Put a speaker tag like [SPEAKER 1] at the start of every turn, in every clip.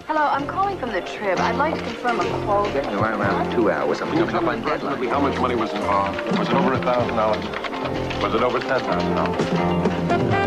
[SPEAKER 1] Hello, I'm calling from the Trib. I'd like to confirm a quote.
[SPEAKER 2] No, around 2 hours. I'm coming up on deadline.
[SPEAKER 3] How much money was involved? Was it over $1,000? Was it over $10,000?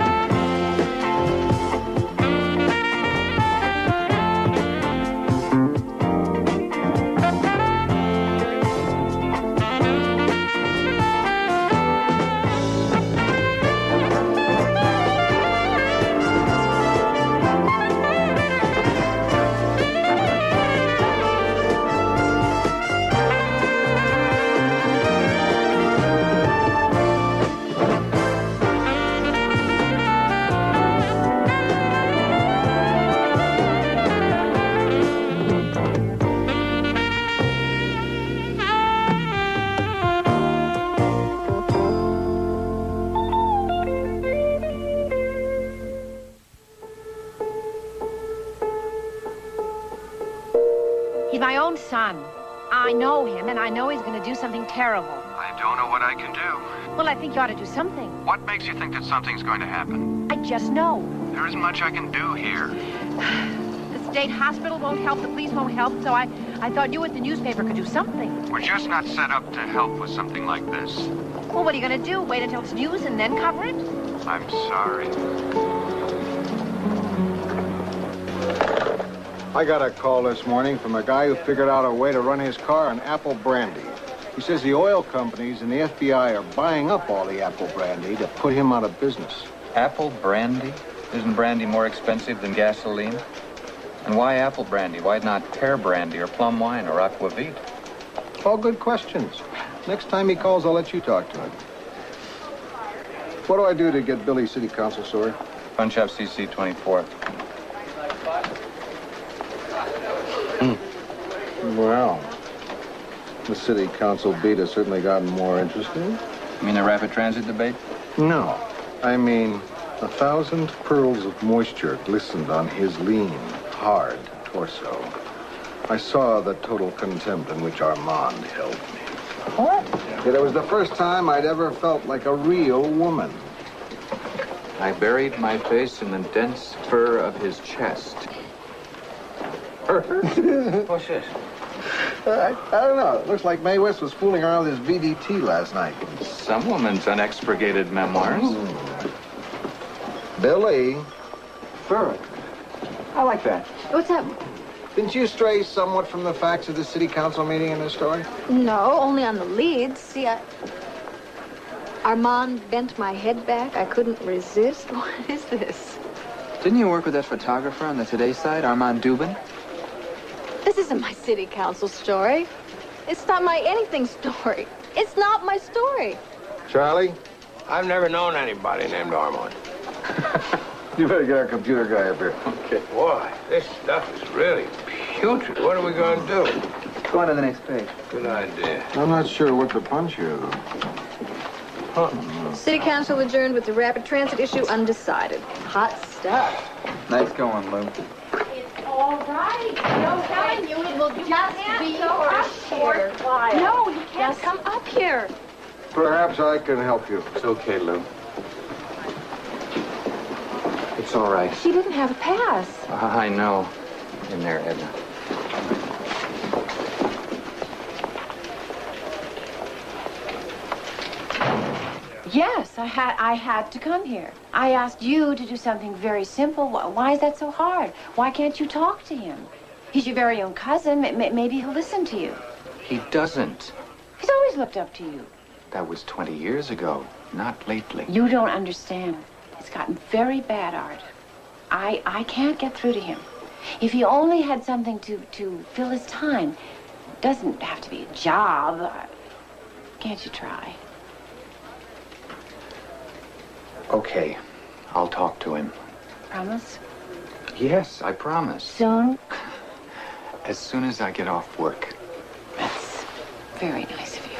[SPEAKER 4] He's my own son. I know him, and I know he's going to do something terrible.
[SPEAKER 5] I don't know what I can do.
[SPEAKER 4] Well, I think you ought to do something.
[SPEAKER 5] What makes you think that something's going to happen?
[SPEAKER 4] I just know.
[SPEAKER 5] There isn't much I can do here.
[SPEAKER 4] The state hospital won't help, the police won't help, so I thought you at the newspaper could do something.
[SPEAKER 5] We're just not set up to help with something like this.
[SPEAKER 4] Well, what are you going to do? Wait until it's news and then cover it?
[SPEAKER 5] I'm sorry.
[SPEAKER 6] I got a call this morning from a guy who figured out a way to run his car on apple brandy. He says the oil companies and the FBI are buying up all the apple brandy to put him out of business.
[SPEAKER 2] Apple brandy? Isn't brandy more expensive than gasoline? And why apple brandy? Why not pear brandy or plum wine or aquavit?
[SPEAKER 6] All good questions. Next time he calls, I'll let you talk to him. What do I do to get Billy City Council, sorry?
[SPEAKER 2] Punch up CC 24th.
[SPEAKER 6] Well, the city council beat has certainly gotten more interesting.
[SPEAKER 2] You mean the rapid transit debate?
[SPEAKER 6] No, I mean 1,000 pearls of moisture glistened on his lean, hard torso. I saw the total contempt in which Armand held me. What? Yet it was the first time I'd ever felt like a real woman.
[SPEAKER 2] I buried my face in the dense fur of his chest. What's this?
[SPEAKER 6] I don't know. It looks like Mae West was fooling around with his VDT last night.
[SPEAKER 2] Some woman's unexpurgated memoirs.
[SPEAKER 6] Billy.
[SPEAKER 2] Fur. I like that.
[SPEAKER 1] What's that?
[SPEAKER 6] Didn't you stray somewhat from the facts of the city council meeting in this story?
[SPEAKER 1] No, only on the leads. See, Armand bent my head back. I couldn't resist. What is this?
[SPEAKER 7] Didn't you work with that photographer on the Today side, Armand Dubin?
[SPEAKER 1] This isn't my city council story. It's not my anything story. It's not my story.
[SPEAKER 6] Charlie?
[SPEAKER 3] I've never known anybody named Armand.
[SPEAKER 6] You better get our computer guy up here.
[SPEAKER 3] Okay. Boy, this stuff is really putrid. What are we going to do?
[SPEAKER 7] Go on to the next page.
[SPEAKER 3] Good idea.
[SPEAKER 6] I'm not sure what to punch here, though.
[SPEAKER 1] City council adjourned with the rapid transit issue undecided. Hot stuff.
[SPEAKER 7] Nice going, Lou.
[SPEAKER 4] All right. No, telling you, it will just be for a short while.
[SPEAKER 1] No, you can't come up here.
[SPEAKER 6] Perhaps I can help you.
[SPEAKER 2] It's okay, Lou. It's all right.
[SPEAKER 1] She didn't have a pass.
[SPEAKER 2] I know. In there, Edna.
[SPEAKER 4] Yes, I had to come here. I asked you to do something very simple. Why is that so hard? Why can't you talk to him? He's your very own cousin. Maybe he'll listen to you.
[SPEAKER 2] He doesn't.
[SPEAKER 4] He's always looked up to you.
[SPEAKER 2] That was 20 years ago, not lately.
[SPEAKER 4] You don't understand. It's gotten very bad, Art. I can't get through to him. If he only had something to fill his time, it doesn't have to be a job. Can't you try?
[SPEAKER 2] Okay, I'll talk to him.
[SPEAKER 4] Promise?
[SPEAKER 2] Yes, I promise.
[SPEAKER 4] Soon?
[SPEAKER 2] As soon as I get off work.
[SPEAKER 4] That's very nice of you.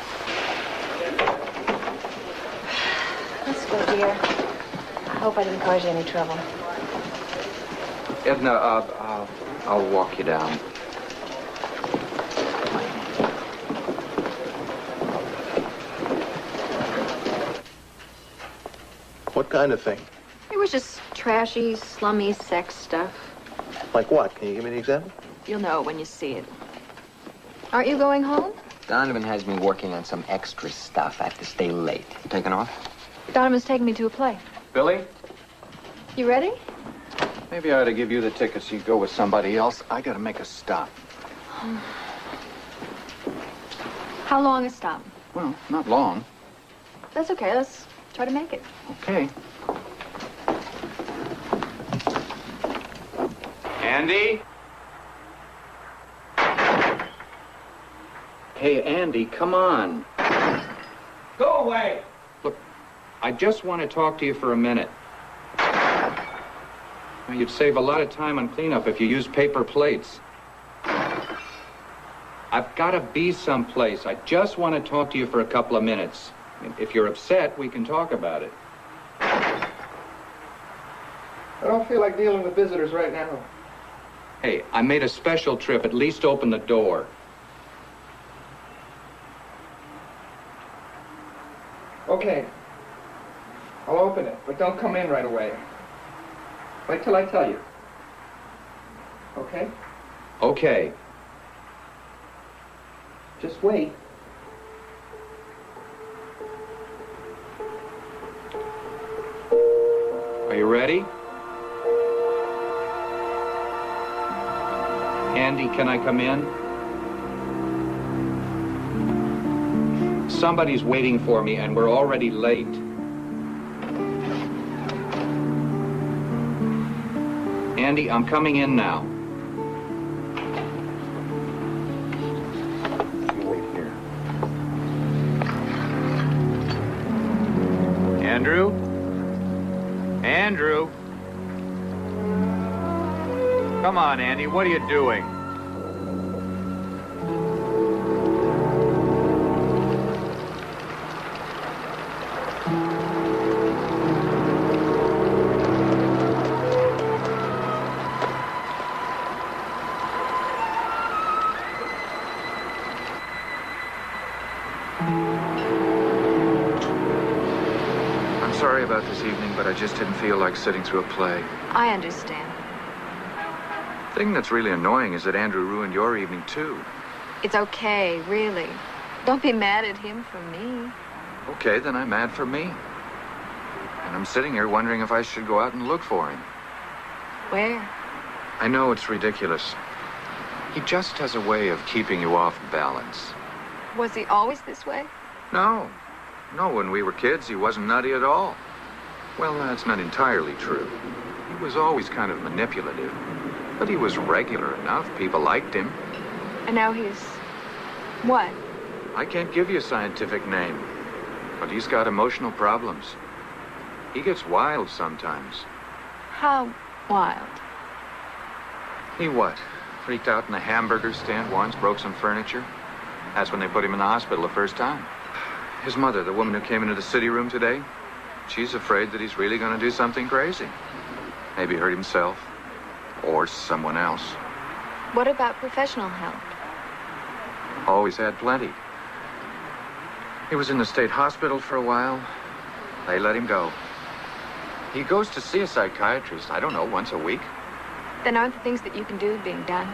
[SPEAKER 4] Let's go, dear. I hope I didn't cause you any trouble.
[SPEAKER 2] Edna, I'll walk you down.
[SPEAKER 6] What kind of thing?
[SPEAKER 1] It was just trashy, slummy sex stuff.
[SPEAKER 8] Like what? Can you give me an example?
[SPEAKER 1] You'll know when you see it. Aren't you going home?
[SPEAKER 9] Donovan has me working on some extra stuff. I have to stay late. You taking off?
[SPEAKER 1] Donovan's taking me to a play.
[SPEAKER 2] Billy,
[SPEAKER 1] You ready?
[SPEAKER 2] maybe I ought to give you the tickets. You go with somebody else. I gotta make a stop.
[SPEAKER 1] How long a stop?
[SPEAKER 2] Well, not long.
[SPEAKER 1] That's okay. Let's try to make it.
[SPEAKER 2] Okay. Andy? Hey, Andy, come on.
[SPEAKER 10] Go away!
[SPEAKER 2] Look, I just want to talk to you for a minute. Now, you'd save a lot of time on cleanup if you used paper plates. I've got to be someplace. I just want to talk to you for a couple of minutes. If you're upset, we can talk about it.
[SPEAKER 7] I don't feel like dealing with visitors right now.
[SPEAKER 2] Hey, I made a special trip. At least open the door.
[SPEAKER 7] Okay. I'll open it, but don't come in right away. Wait till I tell you. Okay?
[SPEAKER 2] Okay.
[SPEAKER 7] Just wait.
[SPEAKER 2] Are you ready? Andy, can I come in? Somebody's waiting for me, and we're already late. Andy, I'm coming in now.
[SPEAKER 6] You wait here.
[SPEAKER 2] Andrew? Andrew? Come on, Andy, what are you doing? I'm sorry about this evening, but I just didn't feel like sitting through a play.
[SPEAKER 1] I understand.
[SPEAKER 2] The thing that's really annoying is that Andrew ruined your evening, too.
[SPEAKER 1] It's okay, really. Don't be mad at him for me.
[SPEAKER 2] Okay, then I'm mad for me. And I'm sitting here wondering if I should go out and look for him.
[SPEAKER 1] Where?
[SPEAKER 2] I know it's ridiculous. He just has a way of keeping you off balance.
[SPEAKER 1] Was he always this way?
[SPEAKER 2] No. No, when we were kids, he wasn't nutty at all. Well, that's not entirely true. He was always kind of manipulative. But he was regular enough. People liked him.
[SPEAKER 1] And now he's... what?
[SPEAKER 2] I can't give you a scientific name. But he's got emotional problems. He gets wild sometimes.
[SPEAKER 1] How wild?
[SPEAKER 2] He what? Freaked out in the hamburger stand once, broke some furniture. That's when they put him in the hospital the first time. His mother, the woman who came into the city room today, she's afraid that he's really going to do something crazy. Maybe hurt himself. Or someone else.
[SPEAKER 1] What about professional help?
[SPEAKER 2] Always had plenty. He was in the state hospital for a while. They let him go. He goes to see a psychiatrist, I don't know, once a week.
[SPEAKER 1] Then aren't the things that you can do being done?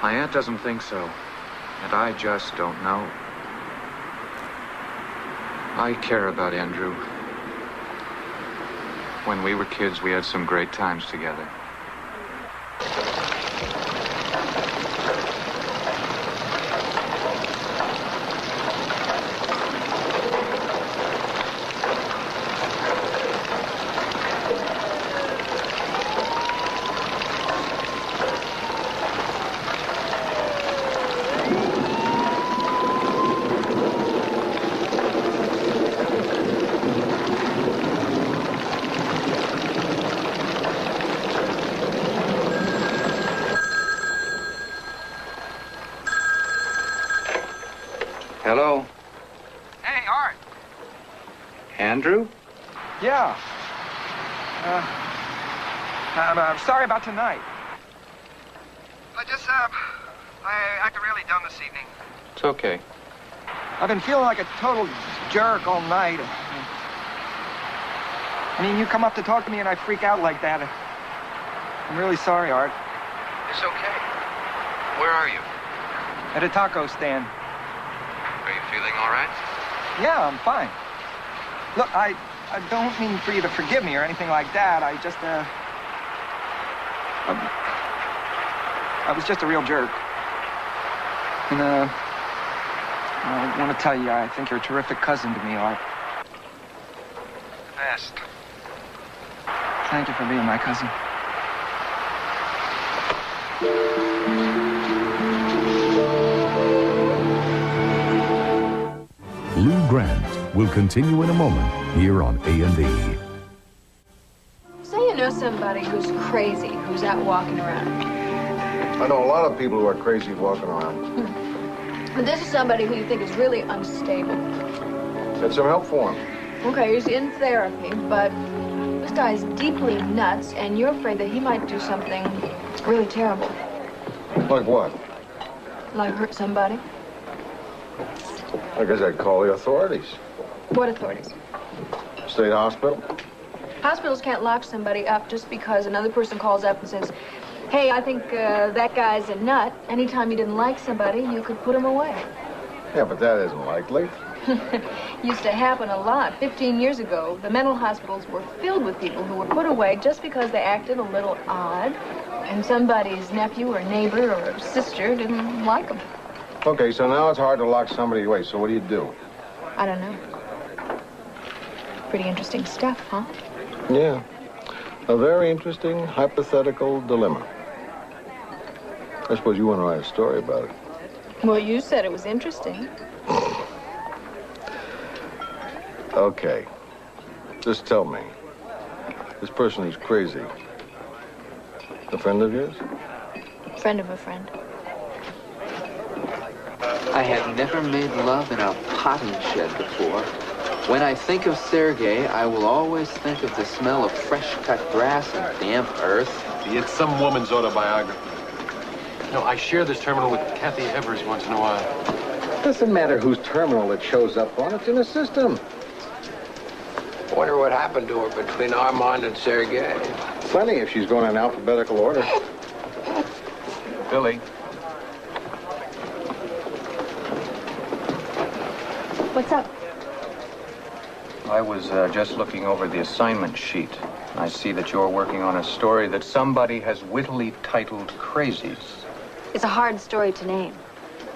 [SPEAKER 2] My aunt doesn't think so. And I just don't know. I care about Andrew. When we were kids, we had some great times together. Hello?
[SPEAKER 10] Hey, Art.
[SPEAKER 2] Andrew?
[SPEAKER 10] Yeah. I'm sorry about tonight. I acted really dumb this evening.
[SPEAKER 2] It's okay.
[SPEAKER 10] I've been feeling like a total jerk all night. I mean, you come up to talk to me and I freak out like that. I'm really sorry, Art.
[SPEAKER 5] It's okay. Where are you?
[SPEAKER 10] At a taco stand.
[SPEAKER 5] Are you feeling all right?
[SPEAKER 10] Yeah, I'm fine. Look, I don't mean for you to forgive me or anything like that. I just, I was just a real jerk. And, I want to tell you, I think you're a terrific cousin to me, Art.
[SPEAKER 5] Best.
[SPEAKER 10] Thank you for being my cousin.
[SPEAKER 8] Lou Grant will continue in a moment here on A&E.
[SPEAKER 1] Say you know somebody who's crazy, who's out walking around.
[SPEAKER 6] I know a lot of people who are crazy walking around.
[SPEAKER 1] But this is somebody who you think is really unstable.
[SPEAKER 6] Get some help for him.
[SPEAKER 1] Okay, he's in therapy, but this guy's deeply nuts, and you're afraid that he might do something really terrible.
[SPEAKER 6] Like what?
[SPEAKER 1] Like hurt somebody.
[SPEAKER 6] I guess I'd call the authorities.
[SPEAKER 1] What authorities?
[SPEAKER 6] State hospital.
[SPEAKER 1] Hospitals can't lock somebody up just because another person calls up and says, hey, I think that guy's a nut. Anytime you didn't like somebody, you could put him away.
[SPEAKER 6] Yeah, but that isn't likely.
[SPEAKER 1] Used to happen a lot. 15 years ago, the mental hospitals were filled with people who were put away just because they acted a little odd, and somebody's nephew or neighbor or sister didn't like them.
[SPEAKER 6] Okay, so now it's hard to lock somebody away, so what do?
[SPEAKER 1] I don't know. Pretty interesting stuff, huh?
[SPEAKER 6] Yeah. A very interesting hypothetical dilemma. I suppose you want to write a story about it.
[SPEAKER 1] Well, you said it was interesting.
[SPEAKER 6] Okay. Just tell me. This person who's crazy, a friend of yours?
[SPEAKER 1] Friend of a friend.
[SPEAKER 11] I have never made love in a potting shed before. When I think of Sergei, I will always think of the smell of fresh-cut grass and damp earth.
[SPEAKER 3] It's some woman's autobiography. No, I share this terminal with Kathy Evers once in a while.
[SPEAKER 6] Doesn't matter whose terminal it shows up on. It's in the system.
[SPEAKER 12] Wonder what happened to her between Armand and Sergei.
[SPEAKER 6] Plenty if she's going in alphabetical order.
[SPEAKER 2] Billy.
[SPEAKER 1] What's up?
[SPEAKER 2] I was just looking over the assignment sheet. I see that you're working on a story that somebody has wittily titled Crazies.
[SPEAKER 1] It's a hard story to name.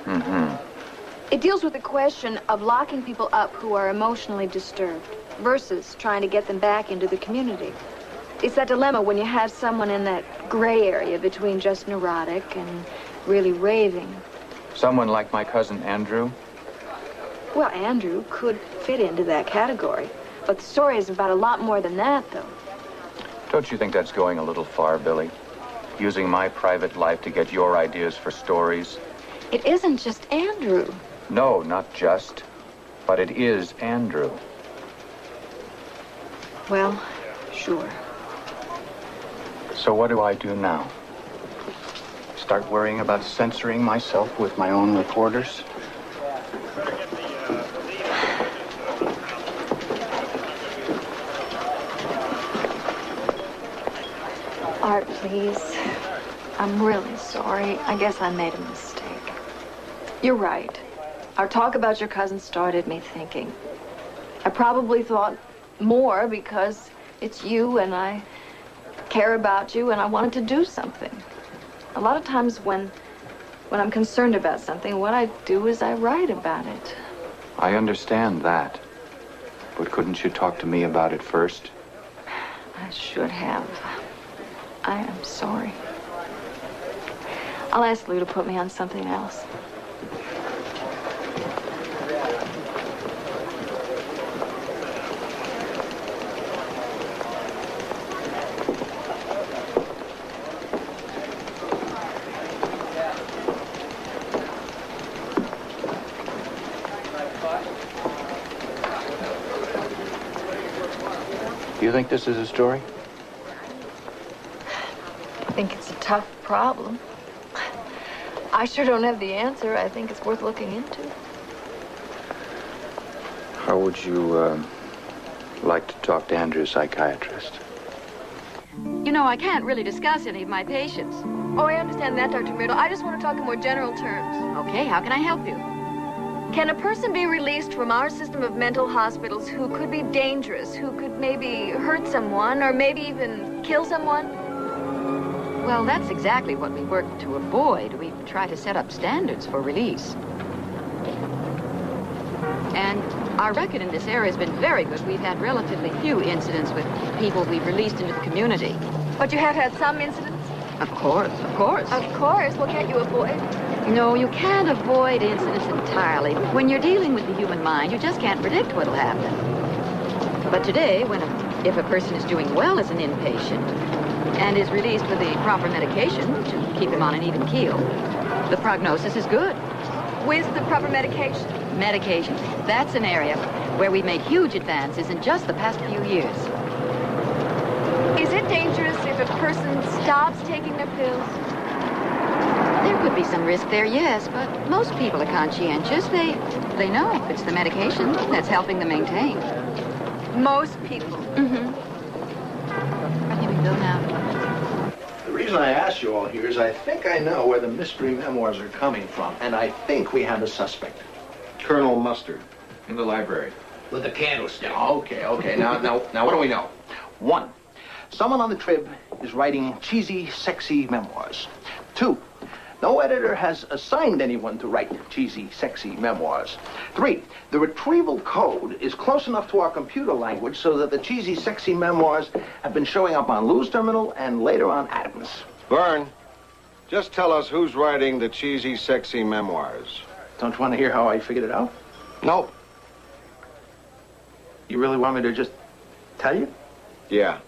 [SPEAKER 2] Mm-hmm.
[SPEAKER 1] It deals with the question of locking people up who are emotionally disturbed versus trying to get them back into the community. It's that dilemma when you have someone in that gray area between just neurotic and really raving.
[SPEAKER 2] Someone like my cousin Andrew?
[SPEAKER 1] Well, Andrew could fit into that category. But the story is about a lot more than that, though.
[SPEAKER 2] Don't you think that's going a little far, Billy? Using my private life to get your ideas for stories?
[SPEAKER 1] It isn't just Andrew.
[SPEAKER 2] No, not just. But it is Andrew.
[SPEAKER 1] Well, sure.
[SPEAKER 2] So what do I do now? Start worrying about censoring myself with my own reporters?
[SPEAKER 1] Art, please. I'm really sorry. I guess I made a mistake. You're right. Our talk about your cousin started me thinking. I probably thought more because it's you and I care about you and I wanted to do something. A lot of times when I'm concerned about something, what I do is I write about it.
[SPEAKER 2] I understand that. But couldn't you talk to me about it first?
[SPEAKER 1] I should have. I am sorry. I'll ask Lou to put me on something else.
[SPEAKER 2] You think this is a story?
[SPEAKER 1] I think it's a tough problem. I sure don't have the answer. I think it's worth looking into.
[SPEAKER 2] How would you, like to talk to Andrew's psychiatrist?
[SPEAKER 13] You know, I can't really discuss any of my patients.
[SPEAKER 1] Oh, I understand that, Dr. Myrtle. I just want to talk in more general terms.
[SPEAKER 13] Okay, how can I help you?
[SPEAKER 1] Can a person be released from our system of mental hospitals who could be dangerous, who could maybe hurt someone, or maybe even kill someone?
[SPEAKER 13] Well, that's exactly what we work to avoid. We try to set up standards for release. And our record in this area has been very good. We've had relatively few incidents with people we've released into the community.
[SPEAKER 1] But you have had some incidents?
[SPEAKER 13] Of course, of course.
[SPEAKER 1] Of course. Well, can't you avoid?
[SPEAKER 13] No, you can't avoid incidents entirely. When you're dealing with the human mind, you just can't predict what'll happen. But today, if a person is doing well as an inpatient and is released with the proper medication to keep him on an even keel, the prognosis is good.
[SPEAKER 1] With the proper medication?
[SPEAKER 13] Medication. That's an area where we've made huge advances in just the past few years.
[SPEAKER 1] Is it dangerous if a person stops taking their pills?
[SPEAKER 13] There could be some risk there, yes, but most people are conscientious. They know it's the medication that's helping them maintain.
[SPEAKER 1] Most people?
[SPEAKER 13] Mm-hmm. Here we go now.
[SPEAKER 14] The reason I asked you all here is I think I know where the mystery memoirs are coming from, and I think we have a suspect.
[SPEAKER 6] Colonel Mustard.
[SPEAKER 2] In the library.
[SPEAKER 12] With a candlestick.
[SPEAKER 14] Okay. Now, what do we know? 1, someone on the Trib is writing cheesy, sexy memoirs. 2, no editor has assigned anyone to write cheesy, sexy memoirs. 3, the retrieval code is close enough to our computer language so that the cheesy, sexy memoirs have been showing up on Lou's terminal and later on Adams.
[SPEAKER 6] Vern, just tell us who's writing the cheesy, sexy memoirs.
[SPEAKER 14] Don't you want to hear how I figured it out?
[SPEAKER 6] Nope.
[SPEAKER 14] You really want me to just tell you?
[SPEAKER 6] Yeah.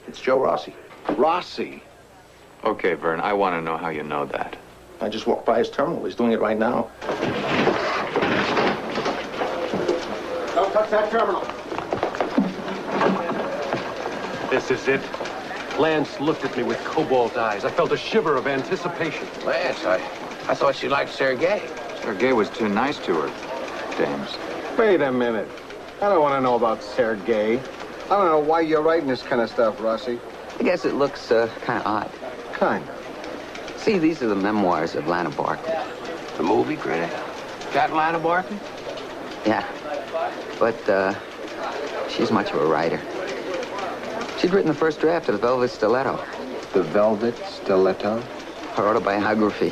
[SPEAKER 14] It's Joe Rossi.
[SPEAKER 6] Rossi?
[SPEAKER 2] Okay, Vern, I want to know how you know that.
[SPEAKER 14] I just walked by his terminal. He's doing it right now. Don't touch that terminal.
[SPEAKER 3] This is it. Lance looked at me with cobalt eyes. I felt a shiver of anticipation.
[SPEAKER 12] Lance, I thought she liked Sergei.
[SPEAKER 2] Sergei was too nice to her, James.
[SPEAKER 6] Wait a minute. I don't want to know about Sergei. I don't know why you're writing this kind of stuff, Rossi.
[SPEAKER 9] I guess it looks kind of odd.
[SPEAKER 6] Kind of.
[SPEAKER 9] See, these are the memoirs of Lana Barkley.
[SPEAKER 12] The movie critic. Got Lana Barkley?
[SPEAKER 9] Yeah, but she's much of a writer. She'd written the first draft of The Velvet Stiletto.
[SPEAKER 6] The Velvet Stiletto?
[SPEAKER 9] Her autobiography.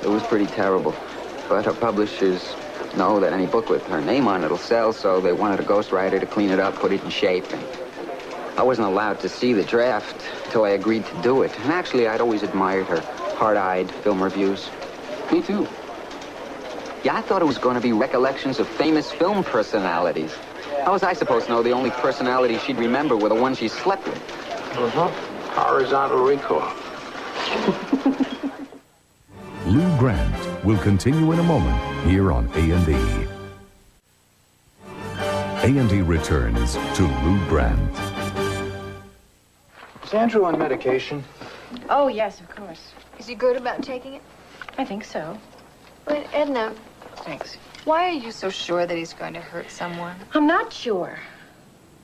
[SPEAKER 9] It was pretty terrible. But her publishers know that any book with her name on it will sell, so they wanted a ghostwriter to clean it up, put it in shape. And I wasn't allowed to see the draft until I agreed to do it. And actually, I'd always admired her hard-eyed film reviews. Me too. Yeah, I thought it was going to be recollections of famous film personalities. How was I supposed to know the only personalities she'd remember were the ones she slept with?
[SPEAKER 12] Uh-huh. Horizontal recall.
[SPEAKER 8] Lou Grant will continue in a moment here on A&E. A&E returns to Lou Grant.
[SPEAKER 2] Is Andrew on medication?
[SPEAKER 4] Oh, yes, of course.
[SPEAKER 1] Is he good about taking it?
[SPEAKER 4] I think so.
[SPEAKER 1] Wait, Edna,
[SPEAKER 4] Thanks.
[SPEAKER 1] why are you so sure that he's going to hurt someone?
[SPEAKER 4] I'm not sure.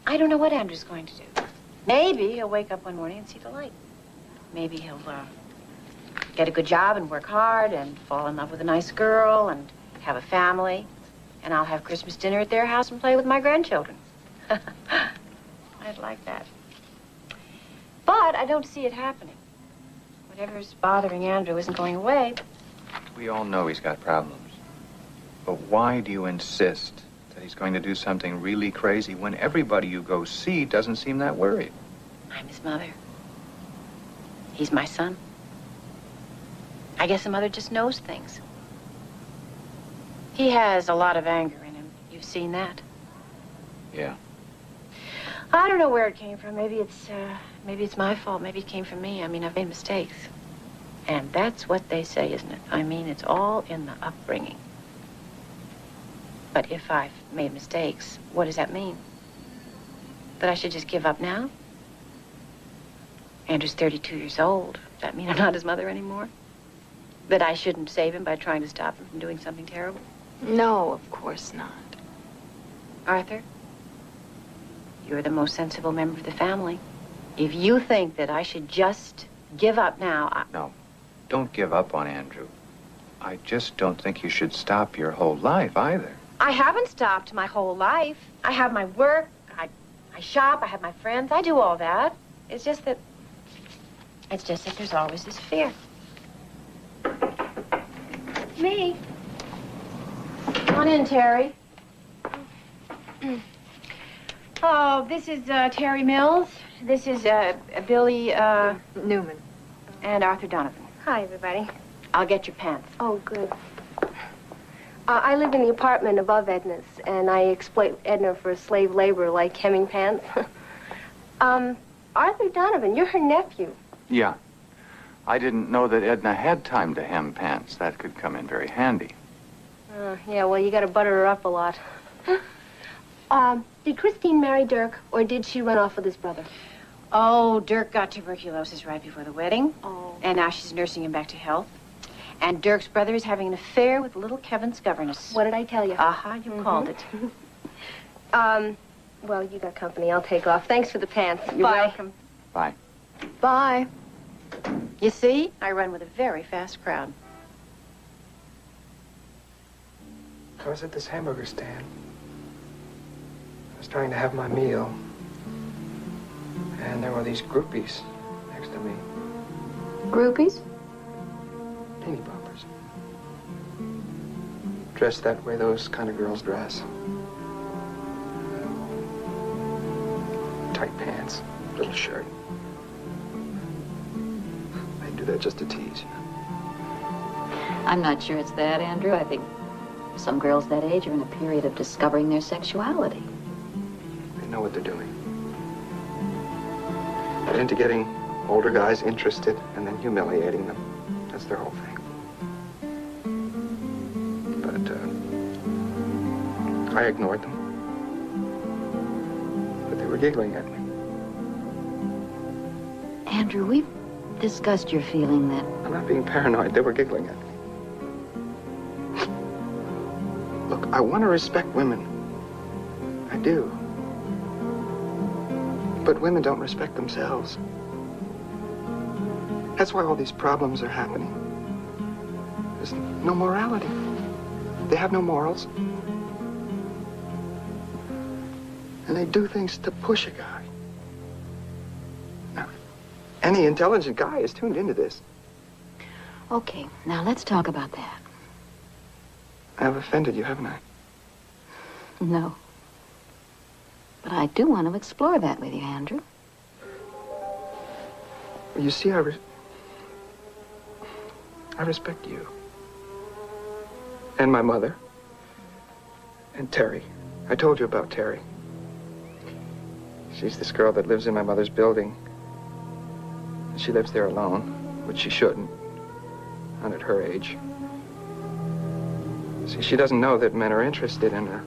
[SPEAKER 4] I don't know what Andrew's going to do. Maybe he'll wake up one morning and see the light. Maybe he'll get a good job and work hard and fall in love with a nice girl and have a family. And I'll have Christmas dinner at their house and play with my grandchildren. I'd like that. But I don't see it happening. Whatever's bothering Andrew isn't going away.
[SPEAKER 2] We all know he's got problems. But why do you insist that he's going to do something really crazy when everybody you go see doesn't seem that worried?
[SPEAKER 4] I'm his mother. He's my son. I guess a mother just knows things. He has a lot of anger in him. You've seen that?
[SPEAKER 2] Yeah.
[SPEAKER 4] I don't know where it came from. Maybe it's my fault. Maybe it came from me. I mean, I've made mistakes. And that's what they say, isn't it? I mean, it's all in the upbringing. But if I've made mistakes, what does that mean? That I should just give up now? Andrew's 32 years old. Does that mean I'm not his mother anymore? That I shouldn't save him by trying to stop him from doing something terrible?
[SPEAKER 1] No, of course not.
[SPEAKER 4] Arthur, you're the most sensible member of the family. If you think that I should just give up now,
[SPEAKER 2] No, don't give up on Andrew. I just don't think you should stop your whole life either.
[SPEAKER 4] I haven't stopped my whole life. I have my work, I shop, I have my friends, I do all that. It's just that there's always this fear. Me. Come on in, Terry. Oh, this is Terry Mills. This is Billy
[SPEAKER 1] Newman.
[SPEAKER 4] And Arthur Donovan.
[SPEAKER 15] Hi, everybody.
[SPEAKER 4] I'll get your pants.
[SPEAKER 15] Oh, good. I live in the apartment above Edna's, and I exploit Edna for slave labor like hemming pants. Arthur Donovan, you're her nephew.
[SPEAKER 2] Yeah. I didn't know that Edna had time to hem pants. That could come in very handy.
[SPEAKER 15] Yeah, well, you gotta butter her up a lot. Did Christine marry Dirk, or did she run off with his brother?
[SPEAKER 4] Oh, Dirk got tuberculosis right before the wedding.
[SPEAKER 15] Oh.
[SPEAKER 4] And now she's nursing him back to health. And Dirk's brother is having an affair with little Kevin's governess.
[SPEAKER 15] What did I tell you?
[SPEAKER 4] Aha, you called it.
[SPEAKER 15] Well, you got company. I'll take off. Thanks for the pants.
[SPEAKER 4] You're
[SPEAKER 15] Bye.
[SPEAKER 4] welcome.
[SPEAKER 2] Bye.
[SPEAKER 4] Bye. You see, I run with a very fast crowd.
[SPEAKER 10] I was at this hamburger stand. I was trying to have my meal. And there were these groupies next to me.
[SPEAKER 1] Groupies?
[SPEAKER 10] Teeny boppers. Dressed that way those kind of girls dress. Tight pants, little shirt. They do that just to tease, you know.
[SPEAKER 13] I'm not sure it's that, Andrew. I think some girls that age are in a period of discovering their sexuality.
[SPEAKER 10] They know what they're doing. They're into getting older guys interested and then humiliating them. That's their whole thing. But, I ignored them. But they were giggling at me.
[SPEAKER 13] Andrew, we've discussed your feeling that...
[SPEAKER 10] I'm not being paranoid. They were giggling at me. Look, I want to respect women. I do. But women don't respect themselves. That's why all these problems are happening. There's no morality. They have no morals. And they do things to push a guy. Now, any intelligent guy is tuned into this.
[SPEAKER 13] Okay, now let's talk about that.
[SPEAKER 10] I've offended you, haven't I?
[SPEAKER 13] No. But I do want to explore that with you, Andrew.
[SPEAKER 10] You see, I respect you. And my mother. And Terry. I told you about Terry. She's this girl that lives in my mother's building. She lives there alone, which she shouldn't. Not at her age. See, she doesn't know that men are interested in her.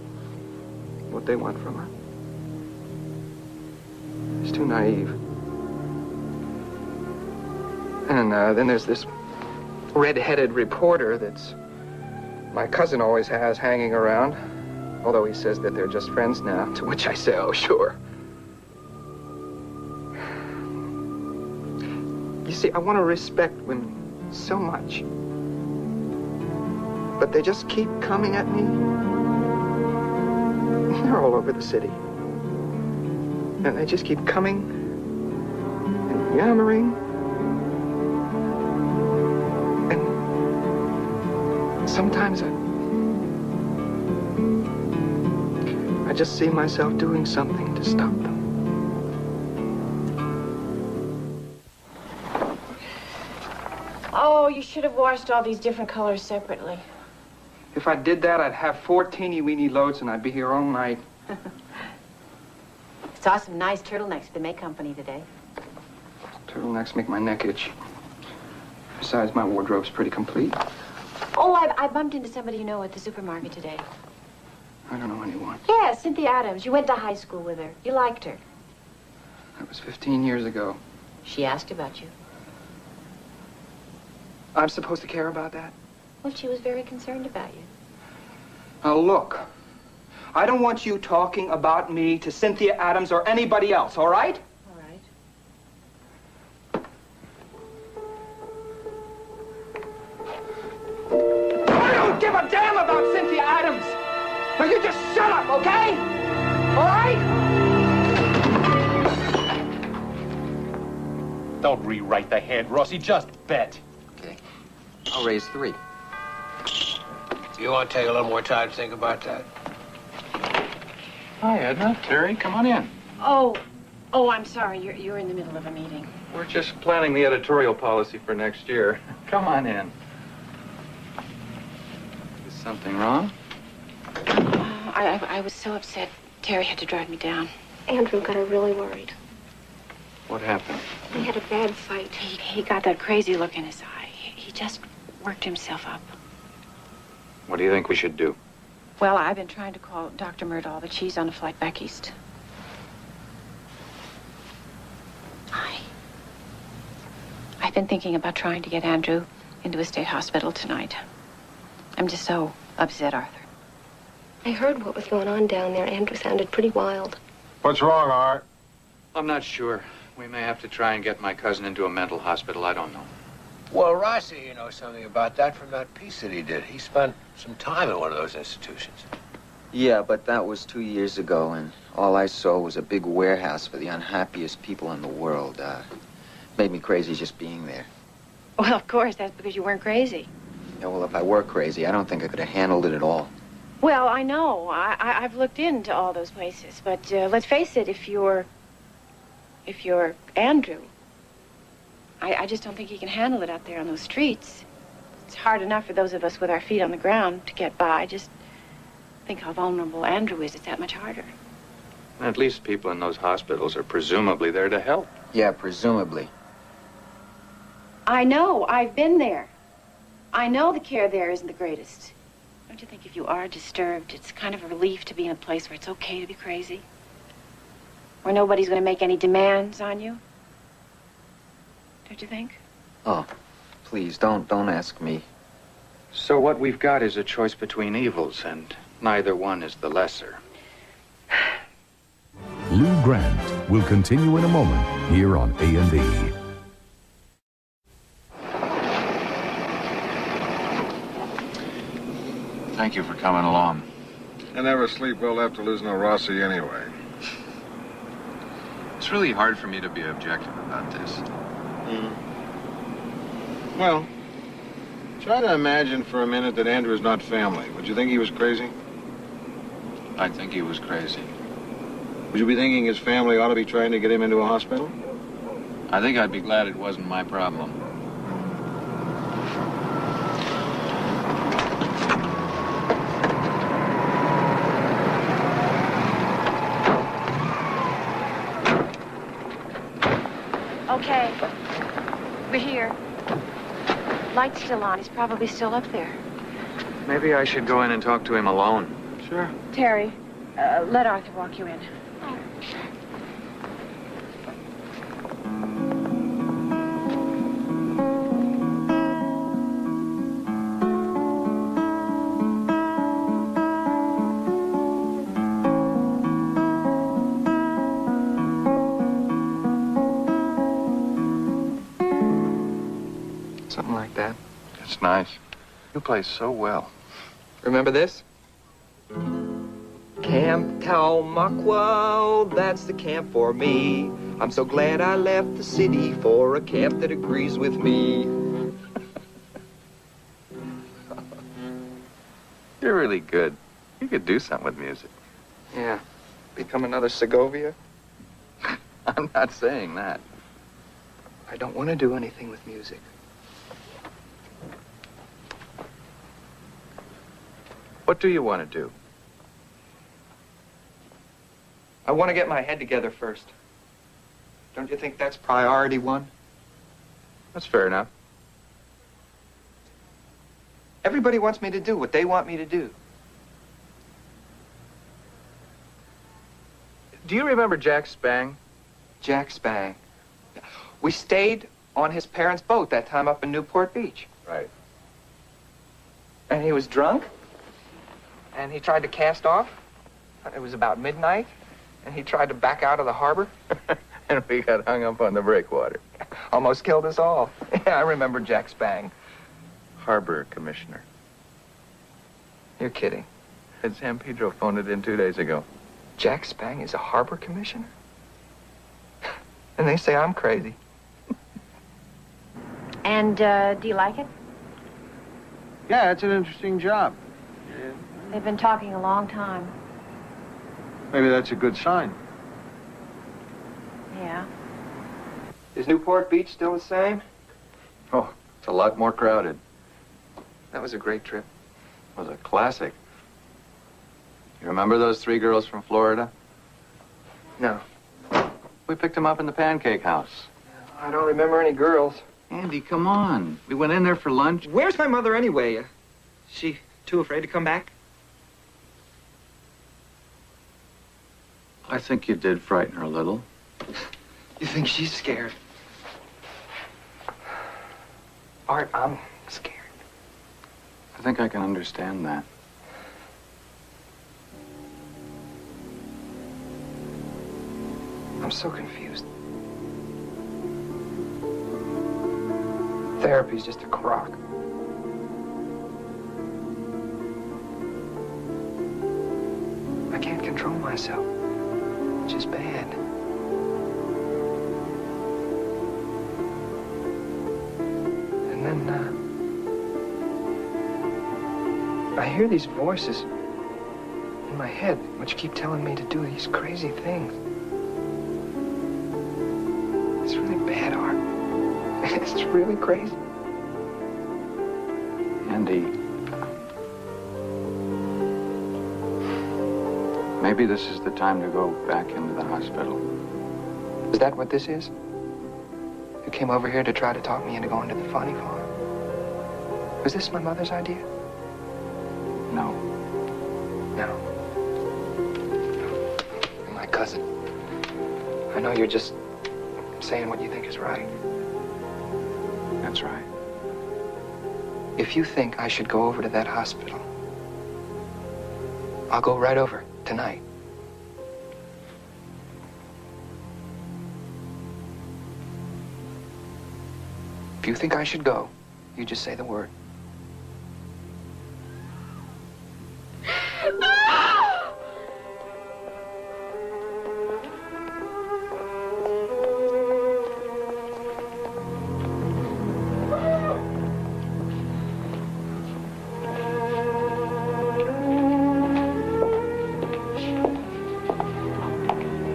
[SPEAKER 10] What they want from her. She's too naive. And then there's this red-headed reporter that's my cousin always has hanging around. Although he says that they're just friends now, to which I say, oh, sure. You see, I want to respect women so much. But they just keep coming at me. They're all over the city. And they just keep coming and yammering. And sometimes I just see myself doing something to stop them.
[SPEAKER 4] Oh, you should have washed all these different colors separately.
[SPEAKER 10] If I did that, I'd have 4 teeny-weeny loads and I'd be here all night.
[SPEAKER 4] Saw some nice turtlenecks at the May Company today.
[SPEAKER 10] Turtlenecks make my neck itch. Besides, my wardrobe's pretty complete.
[SPEAKER 4] Oh, I bumped into somebody you know at the supermarket today.
[SPEAKER 10] I don't know anyone.
[SPEAKER 4] Yeah, Cynthia Adams. You went to high school with her. You liked her.
[SPEAKER 10] That was 15 years ago.
[SPEAKER 4] She asked about you.
[SPEAKER 10] I'm supposed to care about that?
[SPEAKER 4] Well, she was very concerned about you.
[SPEAKER 10] Now, look. I don't want you talking about me to Cynthia Adams or anybody else, all right?
[SPEAKER 4] All right.
[SPEAKER 7] don't give a damn about Cynthia Adams. Now you just shut up, okay? All right?
[SPEAKER 3] Don't rewrite the hand, Rossi. Just bet.
[SPEAKER 9] Okay. I'll raise 3.
[SPEAKER 12] You want to take a little more time to think about that?
[SPEAKER 2] Hi, Edna. Terry, come on in.
[SPEAKER 4] Oh, I'm sorry. You're in the middle of a meeting.
[SPEAKER 2] We're just planning the editorial policy for next year. Come on in. Is something wrong?
[SPEAKER 4] I was so upset. Terry had to drive me down.
[SPEAKER 15] Andrew got her really worried.
[SPEAKER 2] What happened?
[SPEAKER 15] They had a bad fight.
[SPEAKER 4] He got that crazy look in his eye. He just worked himself up.
[SPEAKER 2] What do you think we should do?
[SPEAKER 4] Well, I've been trying to call Dr. Murdahl, but she's on a flight back east. I've been thinking about trying to get Andrew into a state hospital tonight. I'm just so upset, Arthur.
[SPEAKER 15] I heard what was going on down there. Andrew sounded pretty wild.
[SPEAKER 6] What's wrong, Art?
[SPEAKER 2] I'm not sure. We may have to try and get my cousin into a mental hospital. I don't know.
[SPEAKER 12] Well, Rossi, you know something about that from that piece that he did. He spent some time in one of those institutions.
[SPEAKER 9] Yeah, but that was 2 years ago, and all I saw was a big warehouse for the unhappiest people in the world. Made me crazy just being there.
[SPEAKER 4] Well, of course, that's because you weren't crazy.
[SPEAKER 9] Yeah, well, if I were crazy, I don't think I could have handled it at all.
[SPEAKER 4] Well, I know. I've looked into all those places, but let's face it, if you're Andrew, I just don't think he can handle it out there on those streets. It's hard enough for those of us with our feet on the ground to get by. Just think how vulnerable Andrew is. It's that much harder.
[SPEAKER 2] At least people in those hospitals are presumably there to help.
[SPEAKER 9] Yeah, presumably.
[SPEAKER 4] I know. I've been there. I know the care there isn't the greatest. Don't you think if you are disturbed, it's kind of a relief to be in a place where it's okay to be crazy? Where nobody's going to make any demands on you? Don't you think?
[SPEAKER 9] Oh, please, don't ask me.
[SPEAKER 2] So what we've got is a choice between evils, and neither one is the lesser.
[SPEAKER 8] Lou Grant will continue in a moment here on A&E.
[SPEAKER 2] Thank you for coming along.
[SPEAKER 6] I never sleep well after losing to Rossi anyway.
[SPEAKER 2] It's really hard for me to be objective about this.
[SPEAKER 6] Well, try to imagine for a minute that Andrew is not family. Would you think he was crazy?
[SPEAKER 2] I think he was crazy.
[SPEAKER 6] Would you be thinking his family ought to be trying to get him into a hospital?
[SPEAKER 2] I think I'd be glad it wasn't my problem.
[SPEAKER 4] Okay. We're here. Light's still on. He's probably still up there.
[SPEAKER 2] Maybe I should go in and talk to him alone.
[SPEAKER 6] Sure.
[SPEAKER 4] Terry, let Arthur walk you in.
[SPEAKER 10] Something like that.
[SPEAKER 2] It's nice. You play so well.
[SPEAKER 10] Remember this? Camp Talmacwa, that's the camp for me. I'm so glad I left the city for a camp that agrees with me.
[SPEAKER 2] You're really good. You could do something with music.
[SPEAKER 10] Yeah. Become another Segovia?
[SPEAKER 2] I'm not saying that.
[SPEAKER 10] I don't want to do anything with music.
[SPEAKER 2] What do you want to do?
[SPEAKER 10] I want to get my head together first. Don't you think that's priority one?
[SPEAKER 2] That's fair enough.
[SPEAKER 10] Everybody wants me to do what they want me to do.
[SPEAKER 2] Do you remember Jack Spang?
[SPEAKER 10] Jack Spang. We stayed on his parents' boat that time up in Newport Beach.
[SPEAKER 2] Right.
[SPEAKER 10] And he was drunk. And he tried to cast off. It was about midnight. And he tried to back out of the harbor.
[SPEAKER 2] And we got hung up on the breakwater.
[SPEAKER 10] Almost killed us all. Yeah, I remember Jack Spang.
[SPEAKER 2] Harbor commissioner.
[SPEAKER 10] You're kidding.
[SPEAKER 6] And San Pedro phoned it in 2 days ago.
[SPEAKER 10] Jack Spang is a harbor commissioner? And they say I'm crazy.
[SPEAKER 4] And, do you like it?
[SPEAKER 6] Yeah, it's an interesting job.
[SPEAKER 4] They've been talking a long time.
[SPEAKER 6] Maybe that's a good sign.
[SPEAKER 4] Yeah.
[SPEAKER 10] Is Newport Beach still the same?
[SPEAKER 2] Oh, it's a lot more crowded.
[SPEAKER 10] That was a great trip.
[SPEAKER 2] It was a classic. You remember those 3 girls from Florida?
[SPEAKER 10] No.
[SPEAKER 2] We picked them up in the pancake house.
[SPEAKER 10] I don't remember any girls.
[SPEAKER 2] Andy, come on. We went in there for lunch.
[SPEAKER 16] Where's my mother anyway? She too afraid to come back?
[SPEAKER 2] I think you did frighten her a little.
[SPEAKER 16] You think she's scared?
[SPEAKER 10] Art, I'm scared.
[SPEAKER 2] I think I can understand that.
[SPEAKER 10] I'm so confused. Therapy's just a crock. I can't control myself, which is bad. And then, I hear these voices in my head which keep telling me to do these crazy things. It's really bad, Art. It's really crazy.
[SPEAKER 2] Andy, maybe this is the time to go back into the hospital.
[SPEAKER 10] Is that what this is? You came over here to try to talk me into going to the funny farm? Was this my mother's idea?
[SPEAKER 2] No.
[SPEAKER 10] No. You're my cousin. I know you're just saying what you think is right.
[SPEAKER 2] That's right.
[SPEAKER 10] If you think I should go over to that hospital, I'll go right over tonight. If you think I should go, you just say the word.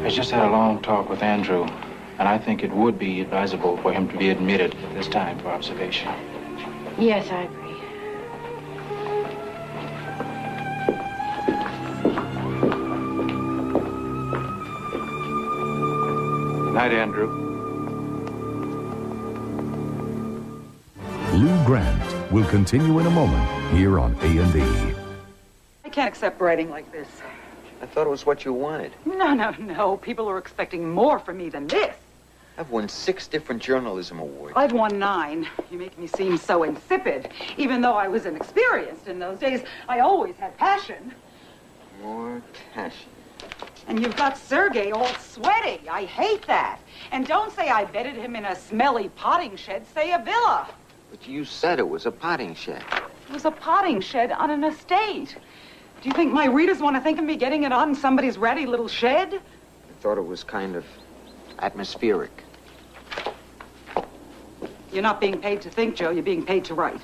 [SPEAKER 17] I just had a long talk with Andrew, and I think it would be advisable for him to be admitted at this time for observation.
[SPEAKER 4] Yes, I agree.
[SPEAKER 2] Good night, Andrew.
[SPEAKER 8] Lou Grant will continue in a moment here on A&E.
[SPEAKER 18] I can't accept writing like this.
[SPEAKER 19] I thought it was what you wanted.
[SPEAKER 18] No. People are expecting more from me than this.
[SPEAKER 19] I've won 6 different journalism awards.
[SPEAKER 18] I've won 9. You make me seem so insipid. Even though I was inexperienced in those days, I always had passion.
[SPEAKER 19] More passion.
[SPEAKER 18] And you've got Sergei all sweaty. I hate that. And don't say I bedded him in a smelly potting shed. Say a villa.
[SPEAKER 19] But you said it was a potting shed.
[SPEAKER 18] It was a potting shed on an estate. Do you think my readers want to think of me getting it on somebody's ratty little shed?
[SPEAKER 19] I thought it was kind of atmospheric.
[SPEAKER 18] You're not being paid to think, Joe. You're being paid to write.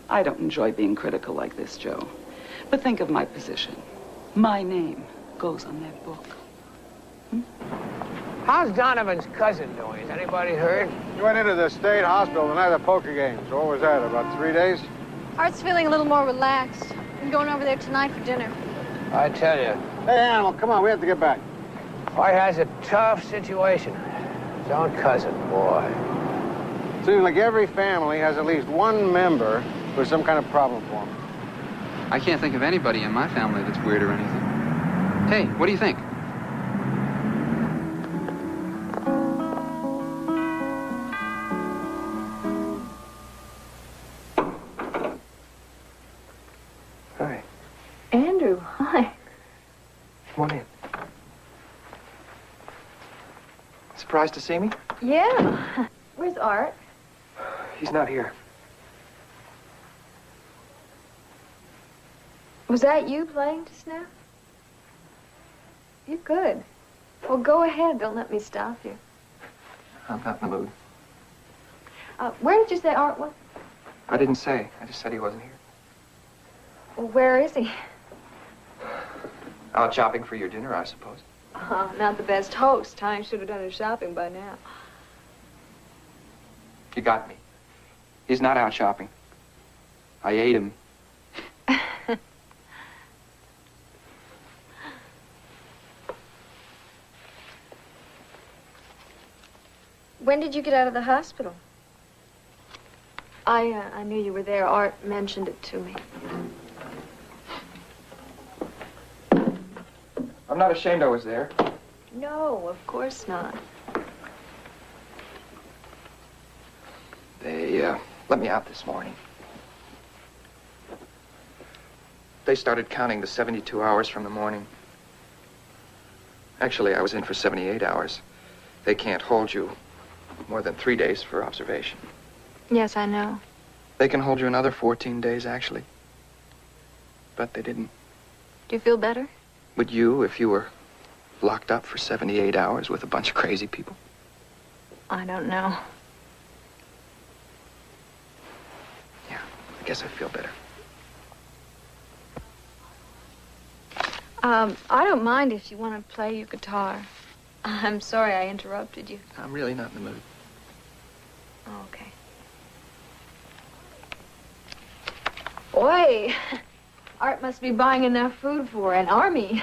[SPEAKER 18] I don't enjoy being critical like this, Joe. But think of my position. My name goes on that book.
[SPEAKER 12] How's Donovan's cousin doing? Has anybody heard?
[SPEAKER 6] He went into the state hospital the night of the poker game. So what was that, about 3 days?
[SPEAKER 20] Art's feeling a little more relaxed. I'm going over there tonight for dinner.
[SPEAKER 12] I tell you.
[SPEAKER 6] Hey, Animal, come on, we have to get back.
[SPEAKER 12] Art has a tough situation. His own cousin, boy.
[SPEAKER 6] Seems like every family has at least one member with some kind of problem for him.
[SPEAKER 11] I can't think of anybody in my family that's weird or anything. Hey, what do you think?
[SPEAKER 10] Hi.
[SPEAKER 1] Andrew, hi.
[SPEAKER 10] Come on in. Surprised to see me?
[SPEAKER 1] Yeah. Where's Art?
[SPEAKER 10] He's not here.
[SPEAKER 1] Was that you playing just now? You're good. Well, go ahead. Don't let me stop you.
[SPEAKER 10] I'm not in the mood.
[SPEAKER 1] Where did you say Art was?
[SPEAKER 10] I didn't say. I just said he wasn't here.
[SPEAKER 1] Well, where is he?
[SPEAKER 10] Out shopping for your dinner, I suppose.
[SPEAKER 1] Not the best host. Time should have done his shopping by now.
[SPEAKER 10] You got me. He's not out shopping. I ate him.
[SPEAKER 1] When did you get out of the hospital? I knew you were there. Art mentioned it to me.
[SPEAKER 10] I'm not ashamed I was there.
[SPEAKER 1] No, of course not.
[SPEAKER 10] They let me out this morning. They started counting the 72 hours from the morning. Actually, I was in for 78 hours. They can't hold you more than 3 days for observation.
[SPEAKER 1] Yes, I know.
[SPEAKER 10] They can hold you another 14 days, actually. But they didn't.
[SPEAKER 1] Do you feel better?
[SPEAKER 10] Would you if you were locked up for 78 hours with a bunch of crazy people?
[SPEAKER 1] I don't know.
[SPEAKER 10] Yeah, I guess I feel better.
[SPEAKER 1] I don't mind if you want to play your guitar. I'm sorry I interrupted you.
[SPEAKER 10] I'm really not in the mood.
[SPEAKER 1] Oh, okay. Boy, Art must be buying enough food for an army.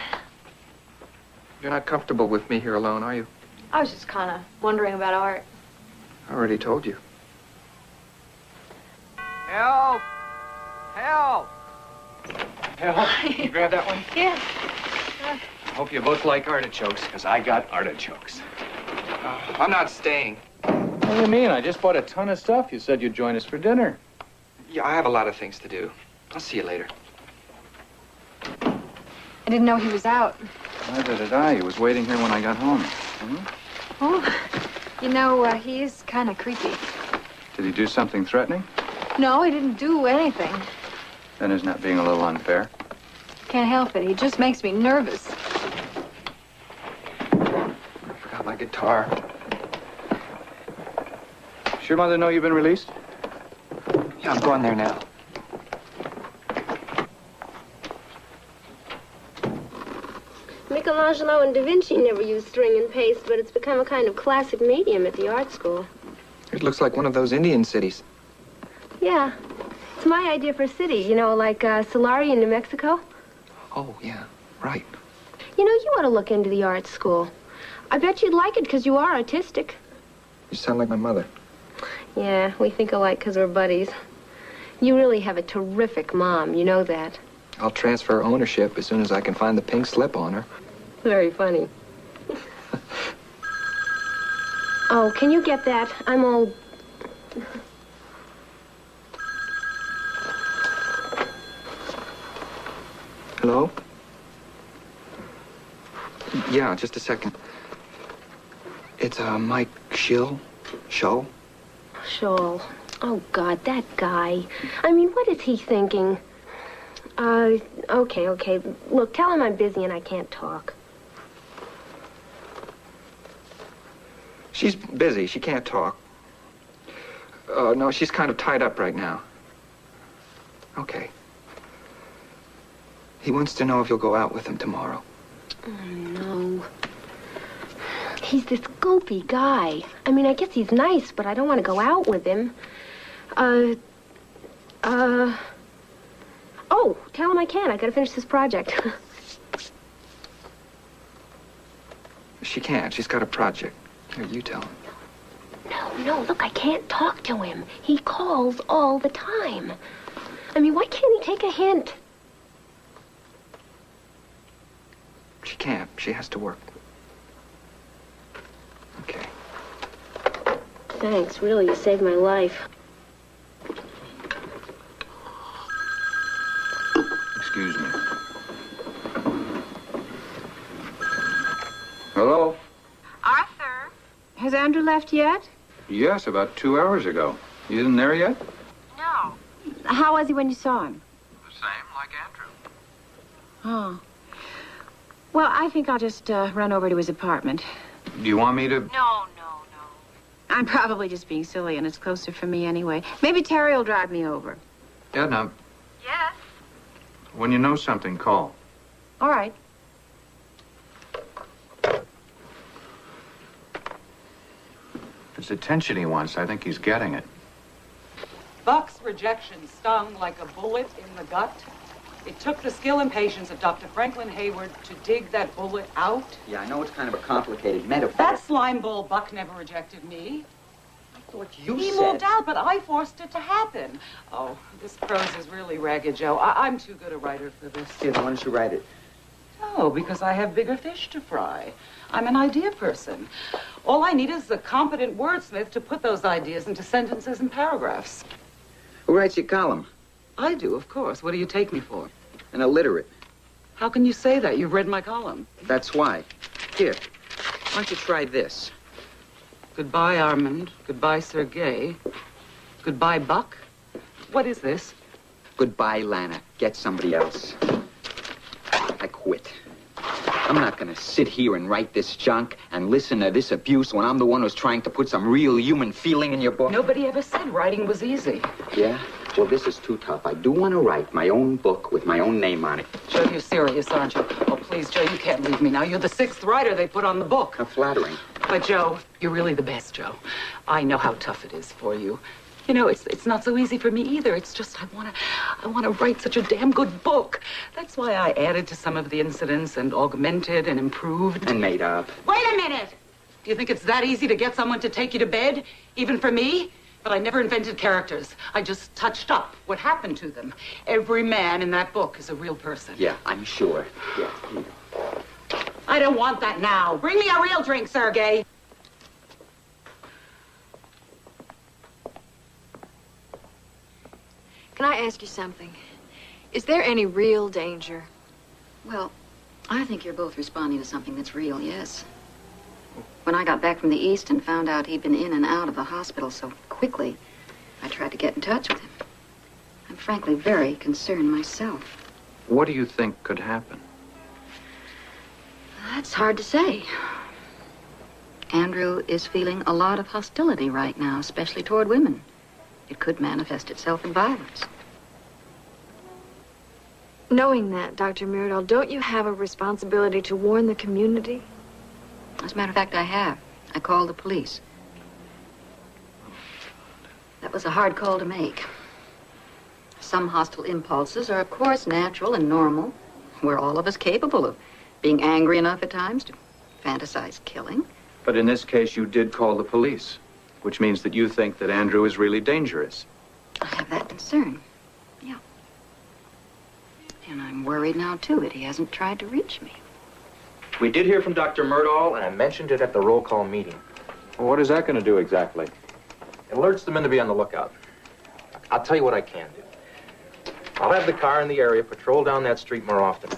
[SPEAKER 10] You're not comfortable with me here alone, are you?
[SPEAKER 1] I was just kind of wondering about Art.
[SPEAKER 10] I already told you.
[SPEAKER 16] Help! Help! Help! You grab that one?
[SPEAKER 1] Yes.
[SPEAKER 16] I hope you both like artichokes, because I got artichokes.
[SPEAKER 10] I'm not staying.
[SPEAKER 2] What do you mean? I just bought a ton of stuff. You said you'd join us for dinner.
[SPEAKER 10] Yeah, I have a lot of things to do. I'll see you later.
[SPEAKER 1] I didn't know he was out.
[SPEAKER 2] Neither did I. He was waiting here when I got home.
[SPEAKER 1] Oh, you know, he is kind of creepy.
[SPEAKER 2] Did he do something threatening?
[SPEAKER 1] No, he didn't do anything.
[SPEAKER 2] Then isn't that being a little unfair?
[SPEAKER 1] Can't help it. He just makes me nervous.
[SPEAKER 10] I forgot my guitar.
[SPEAKER 2] Does your mother know you've been released?
[SPEAKER 10] Yeah, I'm going there now.
[SPEAKER 15] Michelangelo and Da Vinci never used string and paste, but it's become a kind of classic medium at the art school.
[SPEAKER 10] It looks like one of those Indian cities.
[SPEAKER 15] Yeah. It's my idea for a city, you know, like Solari in New Mexico.
[SPEAKER 10] Oh, yeah, right.
[SPEAKER 15] You know, you ought to look into the art school. I bet you'd like it because you are artistic.
[SPEAKER 10] You sound like my mother.
[SPEAKER 15] Yeah, we think alike because we're buddies. You really have a terrific mom, you know that.
[SPEAKER 10] I'll transfer ownership as soon as I can find the pink slip on her.
[SPEAKER 15] Very funny. Oh, can you get that? I'm all...
[SPEAKER 10] Hello? Yeah, just a second. It's Mike Schill. Show?
[SPEAKER 15] Scholl. Oh, God, that guy. I mean, what is he thinking? Okay. Look, tell him I'm busy and I can't talk.
[SPEAKER 10] She's busy. She can't talk. No, she's kind of tied up right now. Okay. He wants to know if you'll go out with him tomorrow.
[SPEAKER 15] Oh, no. He's this goopy guy. I mean, I guess he's nice, but I don't want to go out with him. Oh, tell him I can. I gotta finish this project.
[SPEAKER 10] She can't. She's got a project. Here, you tell him.
[SPEAKER 15] No, look, I can't talk to him. He calls all the time. I mean, why can't he take a hint?
[SPEAKER 10] She can't. She has to work. Okay.
[SPEAKER 15] Thanks, really, you saved my life.
[SPEAKER 2] Excuse me. Hello?
[SPEAKER 4] Arthur? Has Andrew left yet?
[SPEAKER 2] Yes, about 2 hours ago. You isn't there yet?
[SPEAKER 4] No. How was he when you saw him?
[SPEAKER 2] The same, like Andrew.
[SPEAKER 4] Oh. Well, I think I'll just run over to his apartment.
[SPEAKER 2] Do you want me to?
[SPEAKER 4] No. I'm probably just being silly, and it's closer for me anyway. Maybe Terry will drive me over.
[SPEAKER 2] Edna.
[SPEAKER 4] Yes?
[SPEAKER 2] When you know something, call.
[SPEAKER 4] All right.
[SPEAKER 2] It's attention he wants. I think he's getting it.
[SPEAKER 18] Buck's rejection stung like a bullet in the gut. It took the skill and patience of Dr. Franklin Hayward to dig that bullet out.
[SPEAKER 9] Yeah, I know it's kind of a complicated metaphor.
[SPEAKER 18] That slime ball Buck never rejected me.
[SPEAKER 9] I thought you
[SPEAKER 18] He
[SPEAKER 9] said...
[SPEAKER 18] moved out, but I forced it to happen. Oh, this prose is really ragged, Joe. I'm too good a writer for this.
[SPEAKER 9] Yeah, why don't you write it?
[SPEAKER 18] Oh, because I have bigger fish to fry. I'm an idea person. All I need is a competent wordsmith to put those ideas into sentences and paragraphs.
[SPEAKER 9] Who writes your column?
[SPEAKER 18] I do, of course. What do you take me for?
[SPEAKER 9] An illiterate.
[SPEAKER 18] How can you say that? You've read my column.
[SPEAKER 9] That's why. Here, why don't you try this?
[SPEAKER 18] Goodbye, Armand. Goodbye, Sergei. Goodbye, Buck. What is this?
[SPEAKER 9] Goodbye, Lana. Get somebody else. I quit. I'm not gonna sit here and write this junk and listen to this abuse when I'm the one who's trying to put some real human feeling in your book.
[SPEAKER 18] Nobody ever said writing was easy.
[SPEAKER 9] Yeah? Well, this is too tough. I do want to write my own book with my own name on it.
[SPEAKER 18] Joe, you're serious, aren't you? Oh, please, Joe, you can't leave me now. You're the 6th writer they put on the book.
[SPEAKER 9] How flattering.
[SPEAKER 18] But, Joe, you're really the best, Joe. I know how tough it is for you. You know, it's not so easy for me either. It's just I want to write such a damn good book. That's why I added to some of the incidents and augmented and improved.
[SPEAKER 9] And made up.
[SPEAKER 18] Wait a minute! Do you think it's that easy to get someone to take you to bed? Even for me? But I never invented characters. I just touched up what happened to them. Every man in that book is a real person.
[SPEAKER 9] Yeah, I'm sure. Yeah, here you go.
[SPEAKER 18] I don't want that now. Bring me a real drink, Sergei.
[SPEAKER 1] Can I ask you something? Is there any real danger?
[SPEAKER 13] Well, I think you're both responding to something that's real, yes. When I got back from the East and found out he'd been in and out of the hospital so quickly, I tried to get in touch with him. I'm frankly very concerned myself.
[SPEAKER 2] What do you think could happen?
[SPEAKER 13] That's hard to say. Andrew is feeling a lot of hostility right now, especially toward women. It could manifest itself in violence.
[SPEAKER 1] Knowing that, Dr. Myrdal, don't you have a responsibility to warn the community?
[SPEAKER 13] As a matter of fact, I have. I called the police. That was a hard call to make. Some hostile impulses are, of course, natural and normal. We're all of us capable of being angry enough at times to fantasize killing.
[SPEAKER 2] But in this case, you did call the police, which means that you think that Andrew is really dangerous.
[SPEAKER 13] I have that concern, yeah. And I'm worried now, too, that he hasn't tried to reach me.
[SPEAKER 16] We did hear from Dr. Myrdal, and I mentioned it at the roll call meeting.
[SPEAKER 2] Well, what is that going to do exactly?
[SPEAKER 16] It alerts the men to be on the lookout. I'll tell you what I can do. I'll have the car in the area patrol down that street more often.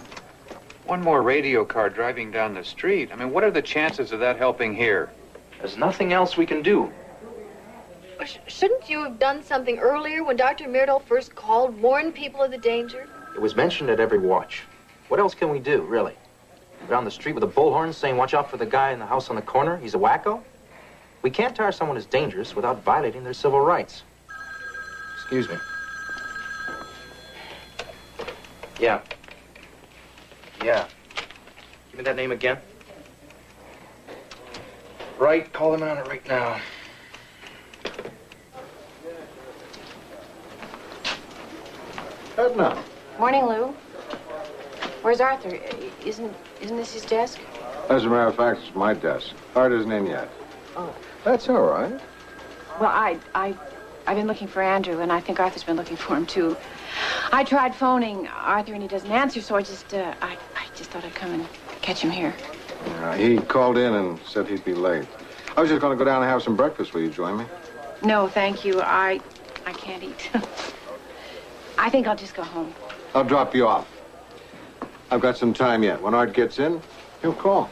[SPEAKER 2] One more radio car driving down the street. I mean, what are the chances of that helping here?
[SPEAKER 16] There's nothing else we can do.
[SPEAKER 1] Shouldn't you have done something earlier when Dr. Myrdal first called, warned people of the danger?
[SPEAKER 16] It was mentioned at every watch. What else can we do, really? Down the street with a bullhorn saying, watch out for the guy in the house on the corner? He's a wacko? We can't tar someone as dangerous without violating their civil rights. Excuse me. Yeah. Yeah. Give me that name again. Right, call them in on it right now.
[SPEAKER 6] Edna.
[SPEAKER 4] Morning, Lou. Where's Arthur? Isn't this his desk?
[SPEAKER 6] As a matter of fact, it's my desk. Art isn't in yet.
[SPEAKER 4] Oh.
[SPEAKER 6] That's all right.
[SPEAKER 4] Well, I've been looking for Andrew, and I think Arthur's been looking for him, too. I tried phoning Arthur, and he doesn't answer, so I just thought I'd come and catch him here.
[SPEAKER 6] He called in and said he'd be late. I was just going to go down and have some breakfast. Will you join me?
[SPEAKER 4] No, thank you. I can't eat. I think I'll just go home.
[SPEAKER 6] I'll drop you off. I've got some time yet. When Art gets in, he'll call.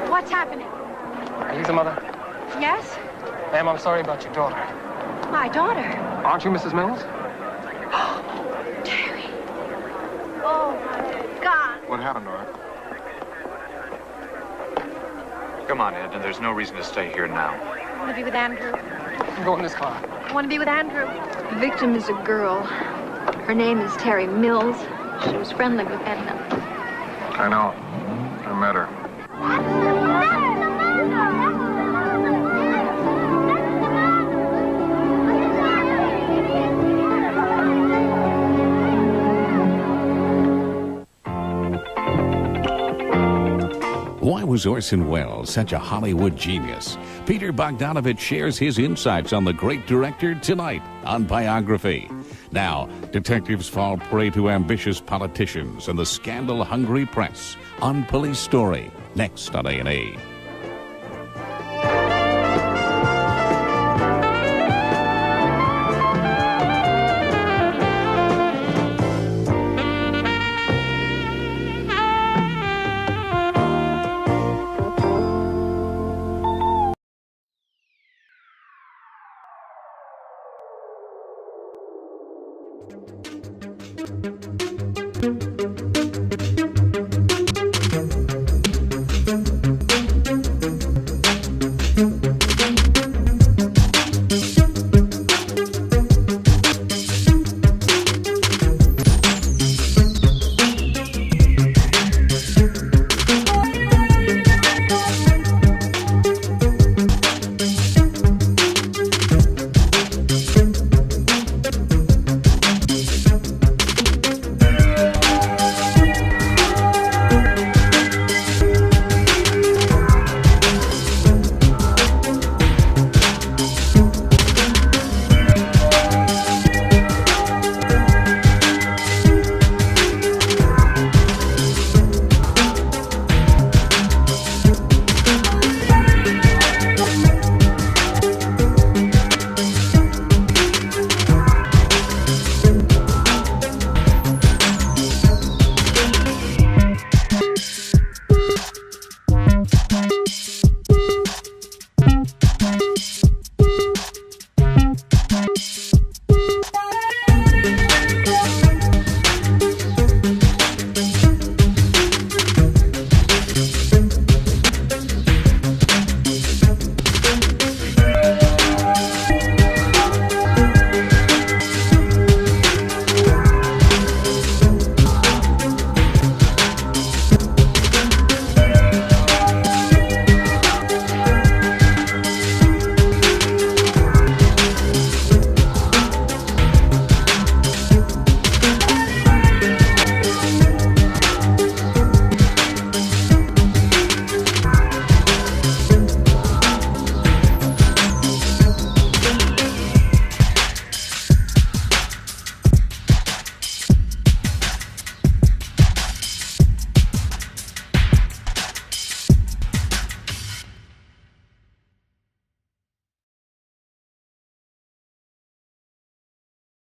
[SPEAKER 4] What's happening?
[SPEAKER 10] sorry about your daughter.
[SPEAKER 20] My daughter?
[SPEAKER 10] Aren't you Mrs. Mills?
[SPEAKER 20] Terry. Oh, my God.
[SPEAKER 6] What happened, Art?
[SPEAKER 2] Come on, Ed, and there's no reason to stay here now.
[SPEAKER 20] I want to be with Andrew.
[SPEAKER 10] Go in this car.
[SPEAKER 20] I want to be with Andrew.
[SPEAKER 1] The victim is a girl. Her name is Terry Mills. She was friendly with Edna.
[SPEAKER 6] I know. I met her.
[SPEAKER 21] Why was Orson Welles such a Hollywood genius? Peter Bogdanovich shares his insights on the great director tonight on Biography. Now, detectives fall prey to ambitious politicians and the scandal-hungry press on Police Story, next on A&E.
[SPEAKER 22] Thank you.